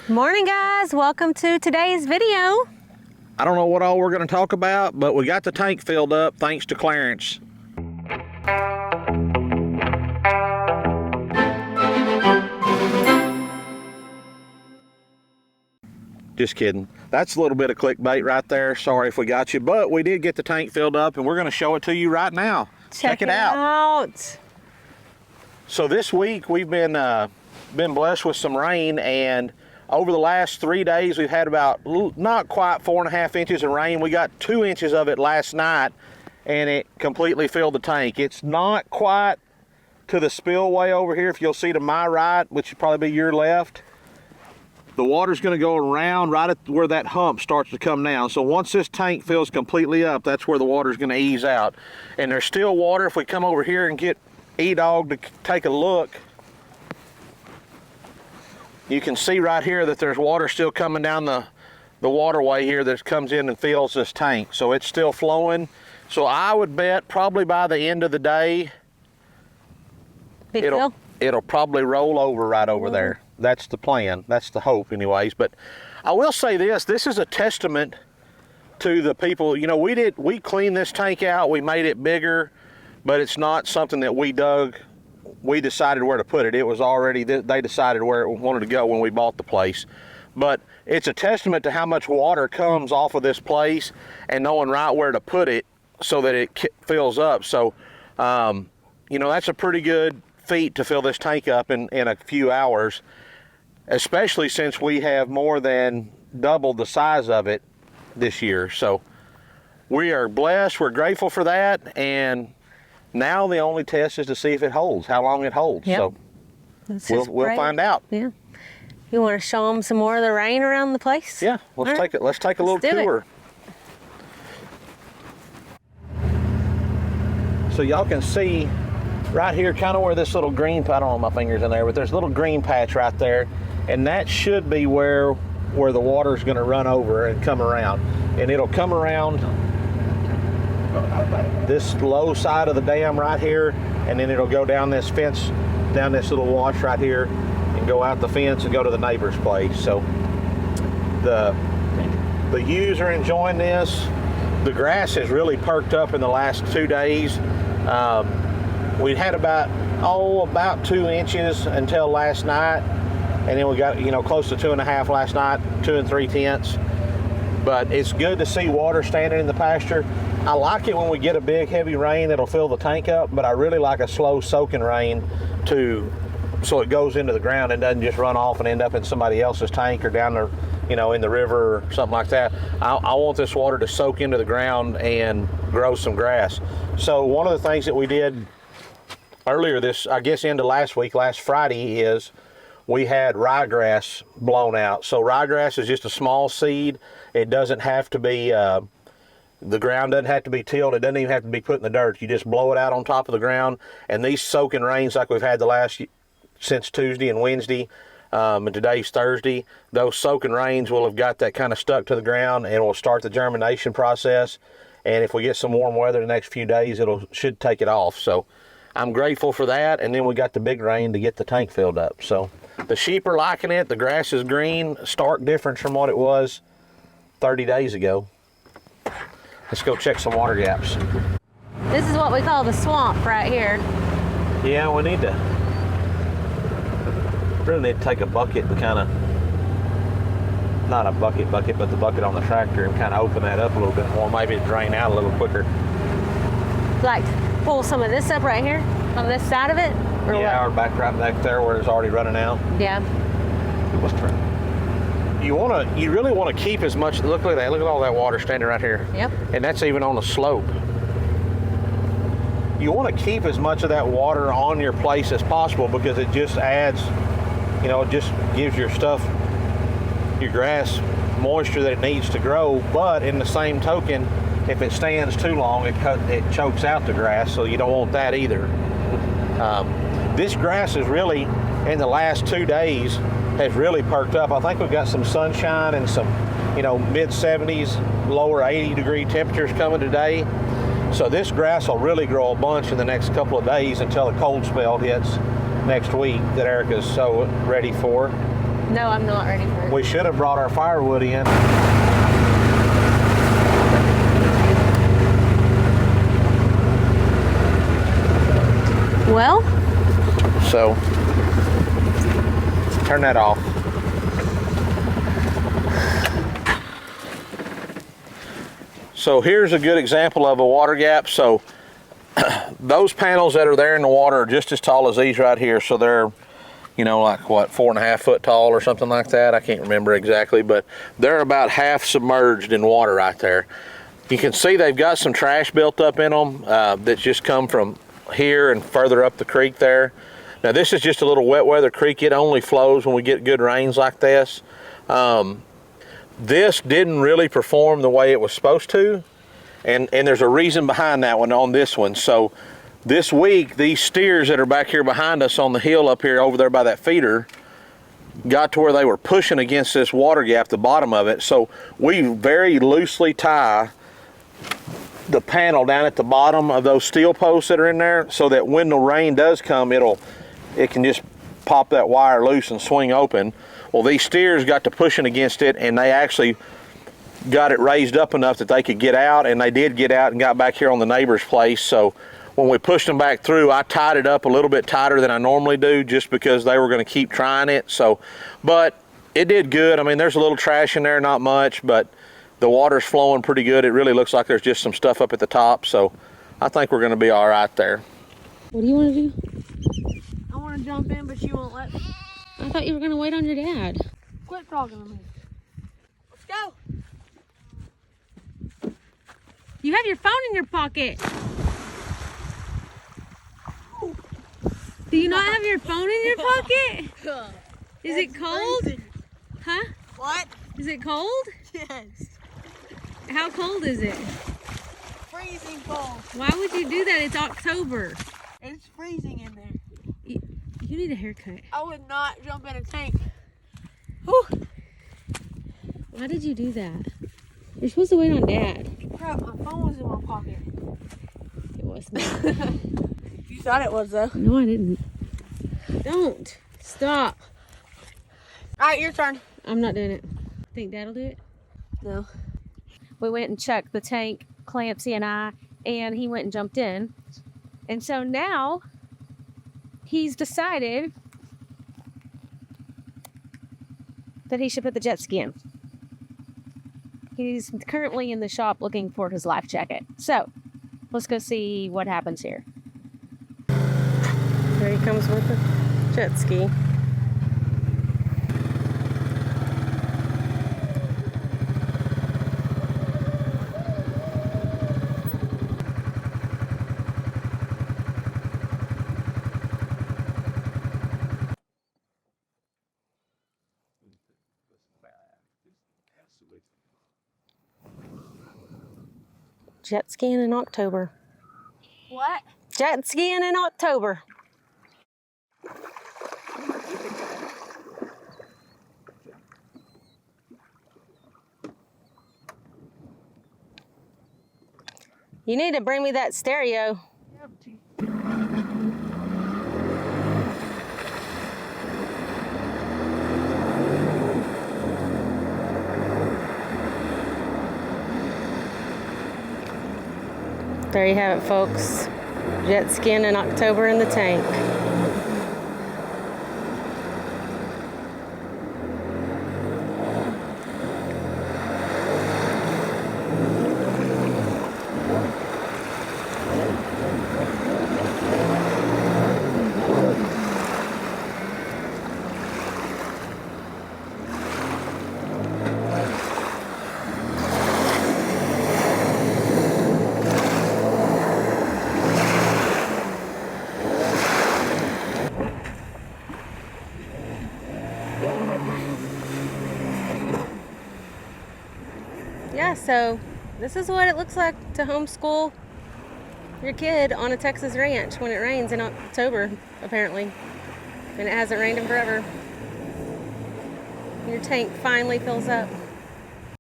Morning guys, welcome to today's video. I don't know what all we're going to talk about, but we got the tank filled up thanks to Clarence. Just kidding. That's a little bit of clickbait right there. Sorry if we got you, but we did get the tank filled up and we're going to show it to you right now. Check it out. So this week we've been blessed with some rain, and over the last 3 days we've had about not quite 4.5 inches of rain. We got 2 inches of it last night and it completely filled the tank. It's not quite to the spillway over here, if you'll see to my right, which would probably be your left. The water's going to go around right at where that hump starts to come down. So once this tank fills completely up, that's where the water's going to ease out. And there's still water. If we come over here and get E-Dog to take a look, you can see right here that there's water still coming down the waterway here that comes in and fills this tank. So it's still flowing. So I would bet probably by the end of the day, it'll probably roll over right over there. That's the plan. That's the hope anyways. But I will say this is a testament to the people. You know, we cleaned this tank out, we made it bigger, but it's not something that we dug. We decided where to put it. It was already, they decided where it wanted to go when we bought the place. But it's a testament to how much water comes off of this place and knowing right where to put it so that it fills up. So, you know, that's a pretty good feat to fill this tank up in a few hours, especially since we have more than doubled the size of it this year. So we are blessed, we're grateful for that, and now the only test is to see if it holds, how long it holds. Yep. So we'll find out. Yeah. You want to show them some more of the rain around the place? Yeah, let's take a little tour. So y'all can see right here, kind of where this little green, I don't know my fingers in there, but there's a little green patch right there, and that should be where the water's going to run over and come around. And it'll come around this low side of the dam right here, and then it'll go down this fence, down this little wash right here, and go out the fence and go to the neighbor's place. So the ewes are enjoying this. The grass has really perked up in the last 2 days. We had about 2 inches until last night, and then we got, you know, close to 2.5 last night, 2 3/10. But it's good to see water standing in the pasture. I like it when we get a big heavy rain that'll fill the tank up, but I really like a slow soaking rain so it goes into the ground and doesn't just run off and end up in somebody else's tank or down the, you know, in the river or something like that. I want this water to soak into the ground and grow some grass. So one of the things that we did earlier end of last week, last Friday, is we had ryegrass blown out. So ryegrass is just a small seed. It doesn't have to be, the ground doesn't have to be tilled. It doesn't even have to be put in the dirt. You just blow it out on top of the ground, and these soaking rains like we've had since Tuesday and Wednesday, and today's Thursday, those soaking rains will have got that kind of stuck to the ground and will start the germination process. And if we get some warm weather the next few days, should take it off. So I'm grateful for that. And then we got the big rain to get the tank filled up. So the sheep are liking it. The grass is green, stark difference from what it was 30 days ago. Let's go check some water gaps. This is what we call the swamp right here. Yeah, we really need to take a bucket and kind of, not a bucket, but the bucket on the tractor, and kind of open that up a little bit more, maybe drain out a little quicker. Like pull some of this up right here on this side of it? Or yeah, what? or right back there where it's already running out. Yeah. You really want to keep as much, look at that, look at all that water standing right here. Yep. And that's even on the slope. You want to keep as much of that water on your place as possible, because it just adds, you know, it just gives your grass moisture that it needs to grow. But in the same token, if it stands too long, it chokes out the grass, so you don't want that either. This grass is really, in the last 2 days, has really perked up. I think we've got some sunshine and some, you know, mid 70s, lower 80-degree temperatures coming today. So this grass will really grow a bunch in the next couple of days until a cold spell hits next week that Erica's so ready for. No, I'm not ready for it. We should have brought our firewood in. Well, So, turn that off. So here's a good example of a water gap. So those panels that are there in the water are just as tall as these right here. So they're, you know, like what, 4.5 foot tall or something like that. I can't remember exactly, but they're about half submerged in water right there. You can see they've got some trash built up in them that's just come from here and further up the creek there. Now this is just a little wet weather creek. It only flows when we get good rains like this. This didn't really perform the way it was supposed to. And there's a reason behind that one on this one. So this week, these steers that are back here behind us on the hill up here over there by that feeder got to where they were pushing against this water gap, the bottom of it. So we very loosely tie the panel down at the bottom of those steel posts that are in there so that when the rain does come, it can just pop that wire loose and swing open. Well, these steers got to pushing against it, and they actually got it raised up enough that they could get out, and they did get out and got back here on the neighbor's place. So when we pushed them back through, I tied it up a little bit tighter than I normally do just because they were going to keep trying it. So, but it did good. I mean, there's a little trash in there, not much, but the water's flowing pretty good. It really looks like there's just some stuff up at the top. So I think we're going to be all right there. what do you want to do? I want to jump in, but you won't let me. I thought you were going to wait on your dad. Quit talking to me. Let's go. You have your phone in your pocket. Do you not have your phone in your pocket? Is it cold? Freezing. Huh? What? Is it cold? Yes. How cold is it? Freezing cold. Why would you do that? It's October. It's freezing in there. You need a haircut. I would not jump in a tank. Whew. Why did you do that? You're supposed to wait on Dad. Crap, my phone was in my pocket. It was not. You thought it was though. No, I didn't. Don't. Stop. All right, your turn. I'm not doing it. Think Dad'll do it? No. We went and checked the tank, Clancy and I, and he went and jumped in. And so now he's decided that he should put the jet ski in. He's currently in the shop looking for his life jacket. So let's go see what happens here. There he comes with the jet ski. Jet skiing in October. What? Jet skiing in October. You need to bring me that stereo. There you have it, folks. Jet skiing in October in the tank. Yeah, so this is what it looks like to homeschool your kid on a Texas ranch when it rains in October, apparently. And it hasn't rained in forever. Your tank finally fills up.